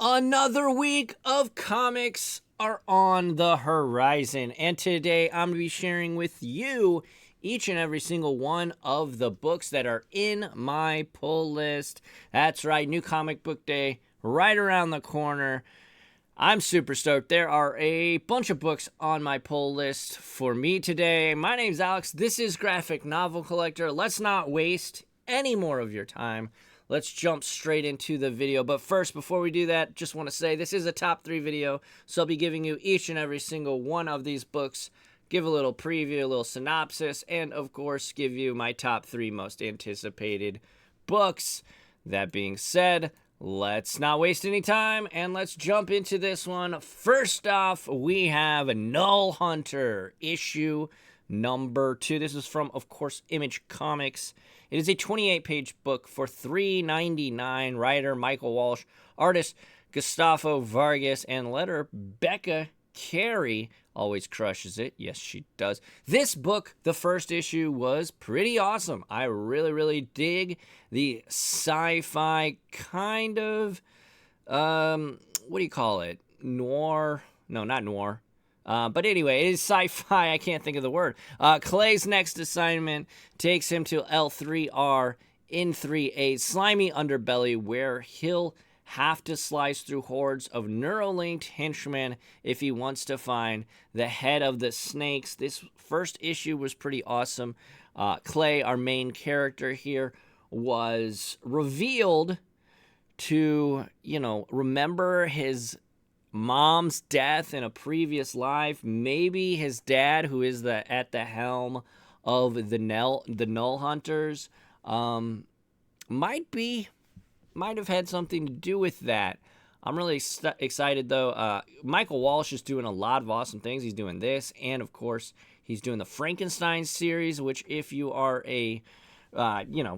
Another week of comics are on the horizon, and today I'm going to be sharing with you each and every single one of the books that are in my pull list. That's right, new comic book day right around the corner. I'm super stoked. There are a bunch of books on my pull list for me today. My name's Alex. This is Graphic Novel Collector. Let's not waste any more of your time. Let's jump straight into the video. But first, before we do that, just want to say this is a top 3 video, so I'll be giving you each and every single one of these books, give a little preview, a little synopsis, and of course, give you my top 3 most anticipated books. That being said, let's not waste any time, and let's jump into this one. First off, we have Null Hunter, issue number 2. This is from, of course, Image Comics. It is a 28-page book for $3.99. Writer Michael Walsh, artist Gustavo Vargas, and letterer Becca Carey. Always crushes it. Yes, she does. This book, the first issue, was pretty awesome. I really dig the sci-fi kind of, what do you call it? Noir? No, not noir. But anyway, it is sci-fi. I can't think of the word. Clay's next assignment takes him to L3R in 3A, slimy underbelly, where he'll have to slice through hordes of neuralinked henchmen if he wants to find the head of the snakes. This first issue was pretty awesome. Clay, our main character here, was revealed to, remember his mom's death in a previous life. Maybe his dad, who is at the helm of the Null Hunters, might have had something to do with that. I'm really excited, though. Michael Walsh is doing a lot of awesome things. He's doing this, and of course, he's doing the Frankenstein series, which if you are a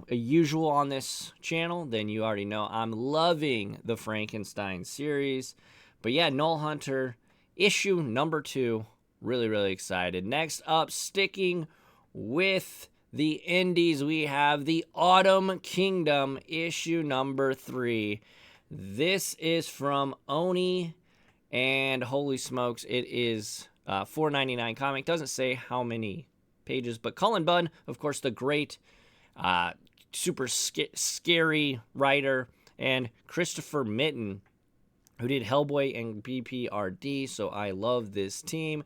usual on this channel, then you already know I'm loving the Frankenstein series. But yeah, Null Hunter, issue number 2. Really excited. Next up, sticking with the indies, we have the Autumn Kingdom, issue number 3. This is from Oni, and holy smokes, it is $4.99 comic. Doesn't say how many pages, but Cullen Bunn, of course, the great, super scary writer, and Christopher Mitten, who did Hellboy and BPRD, so I love this team.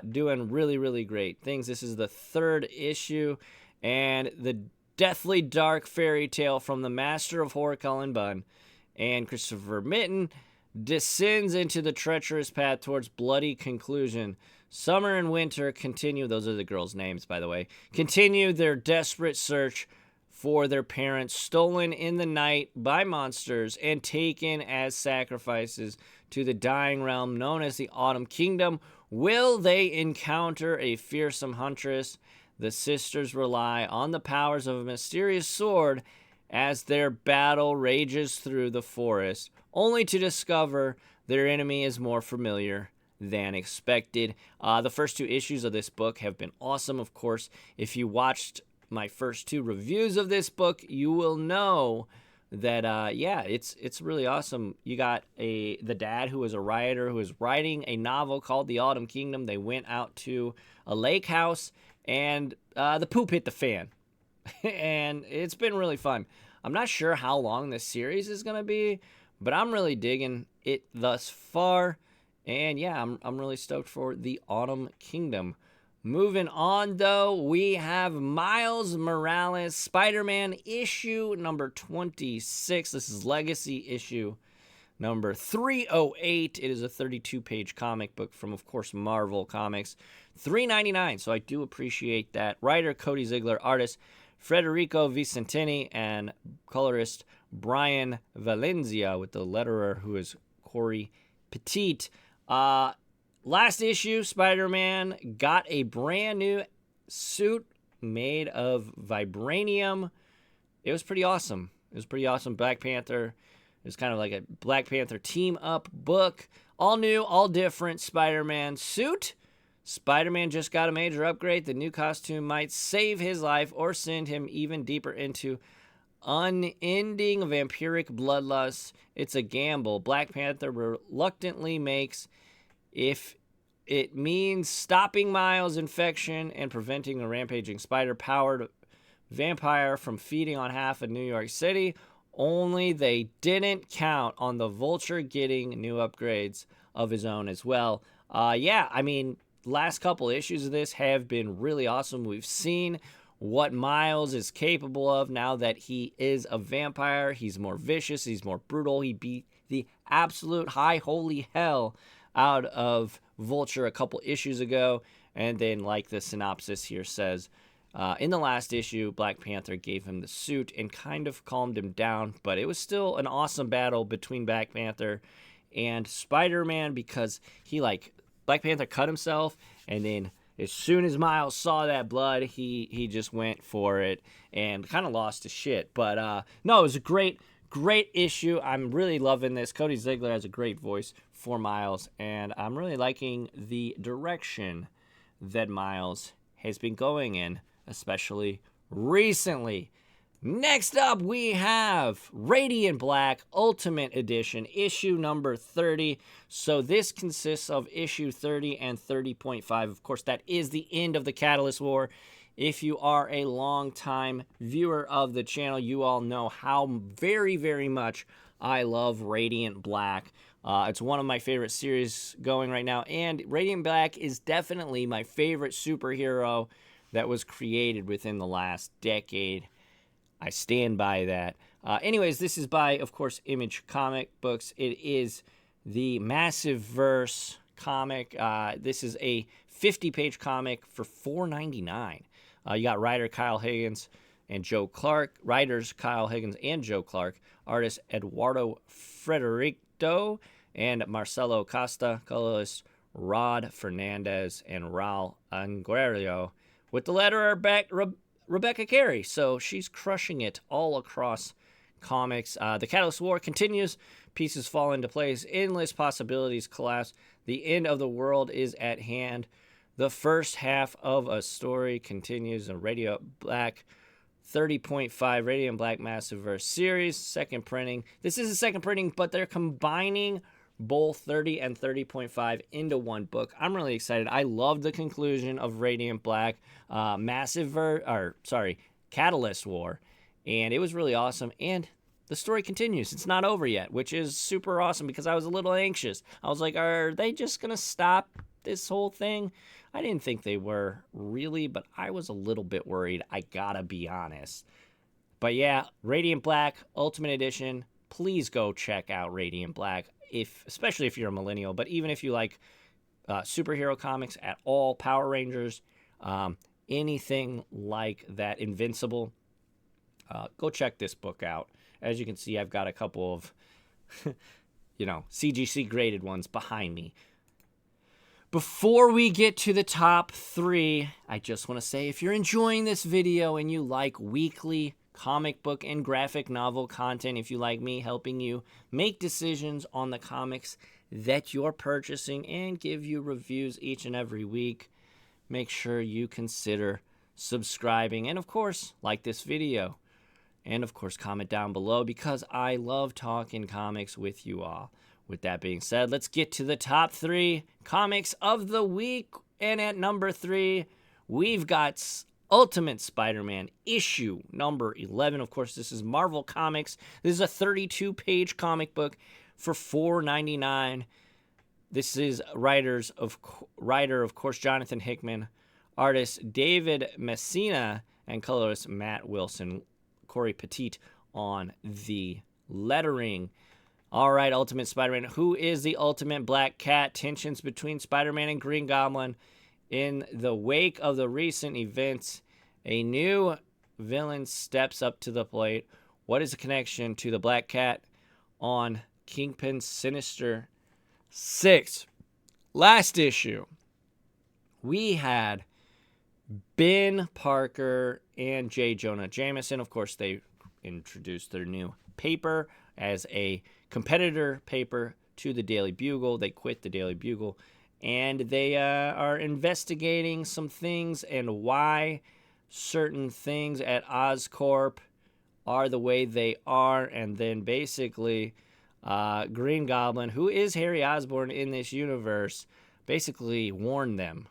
Doing really great things. This is the 3rd issue, and the deathly dark fairy tale from the master of horror, Cullen Bunn, and Christopher Mitten descends into the treacherous path towards bloody conclusion. Summer and Winter continue, those are the girls' names, by the way, continue their desperate search for their parents, stolen in the night by monsters and taken as sacrifices to the dying realm known as the Autumn Kingdom. Will they encounter a fearsome huntress? The sisters rely on the powers of a mysterious sword as their battle rages through the forest, only to discover their enemy is more familiar than expected. The first 2 issues of this book have been awesome. Of course, if you watched my first 2 reviews of this book, you will know that it's really awesome. You got the dad, who is a writer, who is writing a novel called The Autumn Kingdom. They went out to a lake house, and the poop hit the fan. And it's been really fun. I'm not sure how long this series is going to be, but I'm really digging it thus far. And yeah, I'm really stoked for The Autumn Kingdom. Moving on, though, we have Miles Morales, Spider-Man, issue number 26. This is Legacy issue number 308. It is a 32-page comic book from, of course, Marvel Comics. $3.99, so I do appreciate that. Writer Cody Ziegler, artist Federico Vicentini, and colorist Brian Valencia, with the letterer who is Corey Petit. Last issue, Spider-Man got a brand new suit made of vibranium. It was pretty awesome. Black Panther. It was kind of like a Black Panther team-up book. All new, all different Spider-Man suit. Spider-Man just got a major upgrade. The new costume might save his life or send him even deeper into unending vampiric bloodlust. It's a gamble Black Panther reluctantly makes if it means stopping Miles' infection and preventing a rampaging spider-powered vampire from feeding on half of New York City. Only they didn't count on the Vulture getting new upgrades of his own as well. Yeah, I mean, last couple issues of this have been really awesome. We've seen what Miles is capable of now that he is a vampire. He's more vicious. He's more brutal. He beat the absolute high holy hell out of Vulture a couple issues ago. And then, like the synopsis here says, in the last issue, Black Panther gave him the suit and kind of calmed him down. But it was still an awesome battle between Black Panther and Spider-Man because Black Panther cut himself, and then as soon as Miles saw that blood, he just went for it and kind of lost his shit. But no, it was a great issue. I'm really loving this. Cody Ziegler has a great voice for Miles, and I'm really liking the direction that Miles has been going in, especially recently. Next up, we have Radiant Black Ultimate Edition, issue number 30. So this consists of issue 30 and 30.5. Of course, that is the end of the Catalyst War. If you are a long-time viewer of the channel, you all know how very, very much I love Radiant Black. It's one of my favorite series going right now, and Radiant Black is definitely my favorite superhero that was created within the last decade. I stand by that. Anyways, this is by, of course, Image Comic Books. It is the Massive Verse comic. This is a 50-page comic for $4.99. You got writer Kyle Higgins and Joe Clark. Writers Kyle Higgins and Joe Clark. Artist Eduardo Frederico and Marcelo Costa. Colorist Rod Fernandez and Raul Anguero. With the letterer back Rebecca Carey, so she's crushing it all across comics. The Catalyst War continues. Pieces fall into place. Endless possibilities collapse. The end of the world is at hand. The first half of a story continues in Radiant Black 30.5 Radiant Black Massiverse series. Second printing. This is a second printing, but they're combining both 30 and 30.5 into one book. I'm really excited. I love the conclusion of Radiant Black Catalyst War, and it was really awesome. And the story continues. It's not over yet, which is super awesome because I was a little anxious. I was like, are they just gonna stop this whole thing? I didn't think they were really, but I was a little bit worried. I gotta be honest. But yeah, Radiant Black Ultimate Edition. Please go check out Radiant Black. Especially if you're a millennial, but even if you like superhero comics at all, Power Rangers, anything like that, Invincible, go check this book out. As you can see, I've got a couple of, CGC graded ones behind me. Before we get to the top 3, I just want to say if you're enjoying this video and you like weekly comic book and graphic novel content, if you like me helping you make decisions on the comics that you're purchasing and give you reviews each and every week, make sure you consider subscribing and, of course, like this video. And, of course, comment down below because I love talking comics with you all. With that being said, let's get to the top 3 comics of the week. And at number 3, we've got Ultimate Spider-Man issue number 11. Of course, this is Marvel Comics. This is a 32-page comic book for $4.99. This is writer, of course, Jonathan Hickman, artist David Messina, and colorist Matt Wilson. Corey Petit on the lettering. All right, Ultimate Spider-Man. Who is the Ultimate Black Cat? Tensions between Spider-Man and Green Goblin. In the wake of the recent events, a new villain steps up to the plate. What is the connection to the Black Cat on Kingpin's Sinister 6? Last issue, we had Ben Parker and J. Jonah Jameson. Of course, they introduced their new paper as a competitor paper to the Daily Bugle. They quit the Daily Bugle, and they are investigating some things and why certain things at Oscorp are the way they are, and then basically Green Goblin, who is Harry Osborn in this universe, basically warned them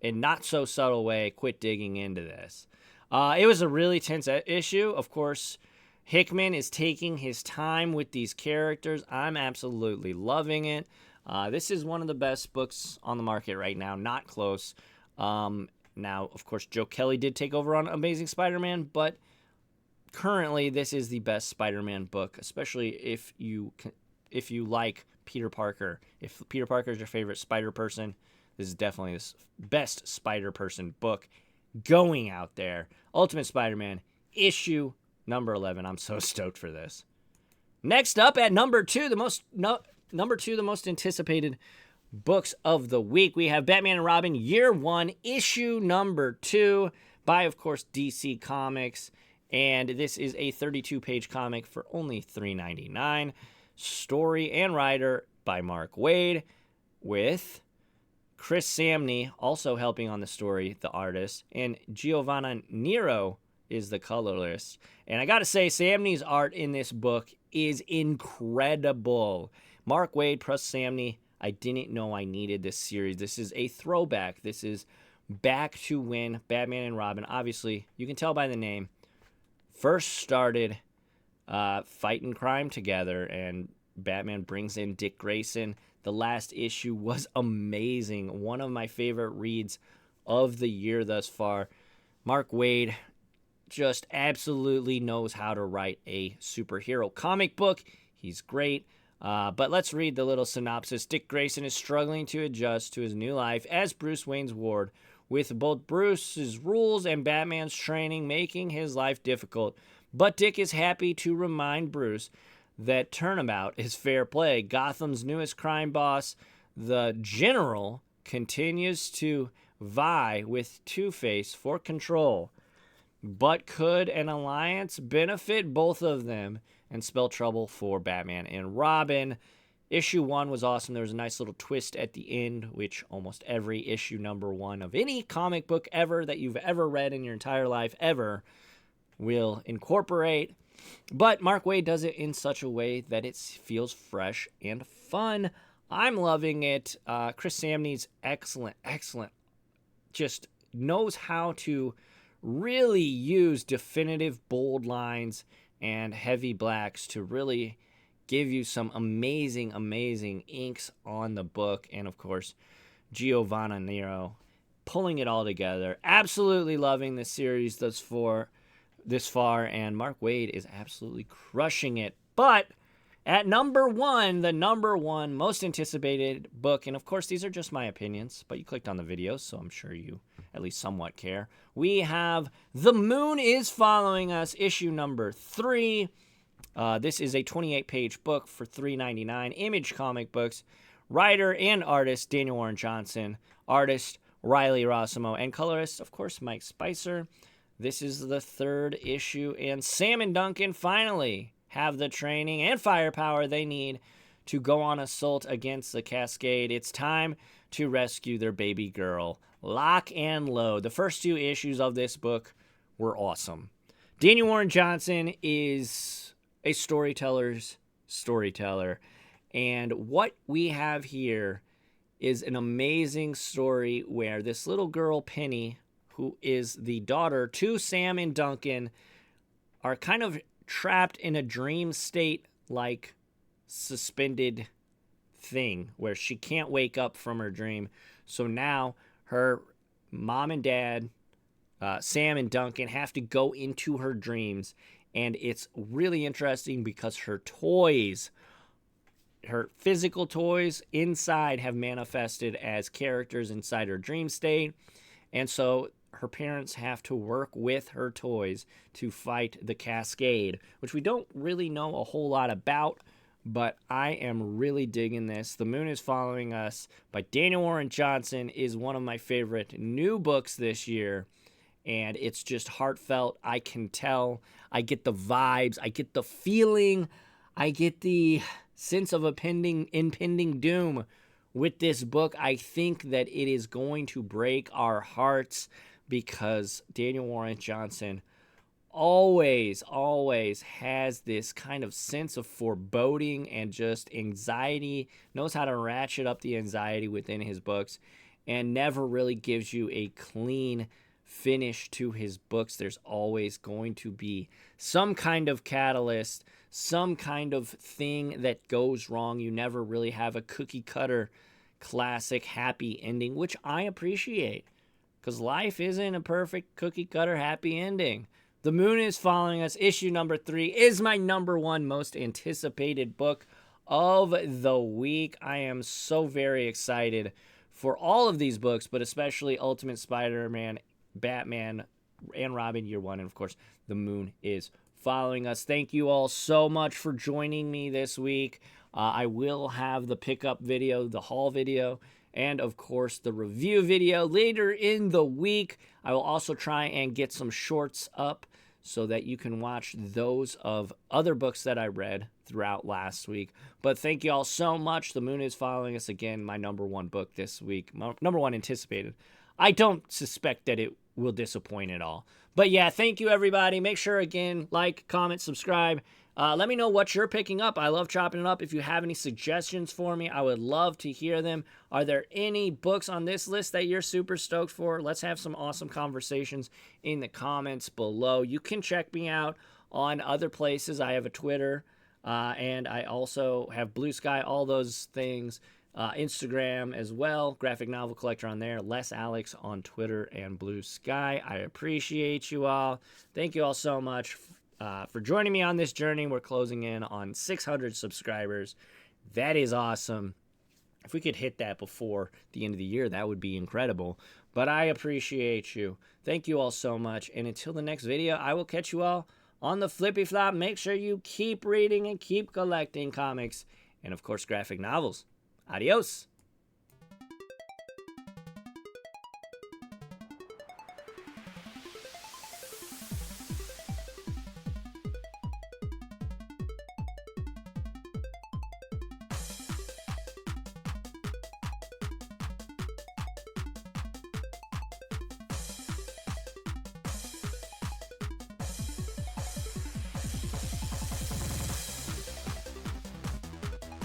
in not so subtle way, quit digging into this. It was a really tense issue. Of course, Hickman is taking his time with these characters. I'm absolutely loving it. This is one of the best books on the market right now, not close. Now, of course, Joe Kelly did take over on Amazing Spider-Man, but currently this is the best Spider-Man book, especially if you like Peter Parker. If Peter Parker is your favorite Spider-Person, this is definitely the best Spider-Person book going out there. Ultimate Spider-Man, issue number 11. I'm so stoked for this. Next up at number 2, the most anticipated books of the week, we have Batman and Robin Year 1, issue number 2 by, of course, DC Comics. And this is a 32-page comic for only $3.99. Story and writer by Mark Waid, with Chris Samnee also helping on the story, the artist, and Giovanna Nero is the colorist. And I gotta say, Samnee's art in this book is incredible. Mark Waid plus Samnee, I didn't know I needed this series. This is a throwback. This is back to when Batman and Robin, obviously, you can tell by the name, first started fighting crime together, and Batman brings in Dick Grayson. The last issue was amazing. One of my favorite reads of the year thus far. Mark Waid just absolutely knows how to write a superhero comic book. He's great. But let's read the little synopsis. Dick Grayson is struggling to adjust to his new life as Bruce Wayne's ward, with both Bruce's rules and Batman's training making his life difficult. But Dick is happy to remind Bruce that turnabout is fair play. Gotham's newest crime boss, the General, continues to vie with Two-Face for control. But could an alliance benefit both of them and spell trouble for Batman and Robin? Issue 1 was awesome. There was a nice little twist at the end, which almost every issue number 1 of any comic book ever that you've ever read in your entire life ever will incorporate. But Mark Waid does it in such a way that it feels fresh and fun. I'm loving it. Chris Samnee's excellent. Just knows how to really use definitive bold lines and heavy blacks to really give you some amazing inks on the book. And of course, Giovanna Nero pulling it all together. Absolutely loving this series this far, and Mark Waid is absolutely crushing it. But at number 1, the number 1 most anticipated book, and of course these are just my opinions, but you clicked on the video, so I'm sure you at least somewhat care. We have The Moon is Following Us, issue number 3. This is a 28-page book for $3.99. Image Comic Books. Writer and artist Daniel Warren Johnson. Artist Riley Rossimo. And colorist, of course, Mike Spicer. This is the 3rd issue, and Sam and Duncan finally have the training and firepower they need to go on assault against the Cascade. It's time to rescue their baby girl, Lock and Load. The first 2 issues of this book were awesome. Daniel Warren Johnson is a storyteller's storyteller, and what we have here is an amazing story where this little girl, Penny, who is the daughter to Sam and Duncan, are kind of trapped in a dream state, like suspended thing where she can't wake up from her dream. So now her mom and dad, Sam and Duncan, have to go into her dreams. And it's really interesting because her toys, her physical toys inside, have manifested as characters inside her dream state. And so her parents have to work with her toys to fight the Cascade, which we don't really know a whole lot about, but I am really digging this. The Moon is Following Us by Daniel Warren Johnson is one of my favorite new books this year, and it's just heartfelt. I can tell. I get the vibes. I get the feeling. I get the sense of impending doom with this book. I think that it is going to break our hearts because Daniel Warren Johnson always has this kind of sense of foreboding and just anxiety, knows how to ratchet up the anxiety within his books, and never really gives you a clean finish to his books. There's always going to be some kind of catalyst, some kind of thing that goes wrong. You never really have a cookie cutter classic happy ending, which I appreciate, because life isn't a perfect cookie cutter happy ending. The Moon is Following Us, issue number 3, is my number 1 most anticipated book of the week. I am so very excited for all of these books, but especially Ultimate Spider-Man, Batman, and Robin Year 1, and of course, The Moon is Following Us. Thank you all so much for joining me this week. I will have the pickup video, the haul video, and of course the review video later in the week. I will also try and get some shorts up so that you can watch those of other books that I read throughout last week. But thank you all so much. The Moon is Following Us, again, my number 1 book this week. Number 1 anticipated. I don't suspect that it will disappoint at all. But yeah, thank you everybody. Make sure, again, like, comment, subscribe. Let me know what you're picking up. I love chopping it up. If you have any suggestions for me, I would love to hear them. Are there any books on this list that you're super stoked for? Let's have some awesome conversations in the comments below. You can check me out on other places. I have a Twitter, and I also have Blue Sky, all those things. Instagram as well, Graphic Novel Collector on there, Les Alex on Twitter and Blue Sky. I appreciate you all. Thank you all so much for joining me on this journey. We're closing in on 600 subscribers. That is awesome. If we could hit that before the end of the year, that would be incredible. But I appreciate you. Thank you all so much. And until the next video, I will catch you all on the flippy flop. Make sure you keep reading and keep collecting comics and, of course, graphic novels. Adios.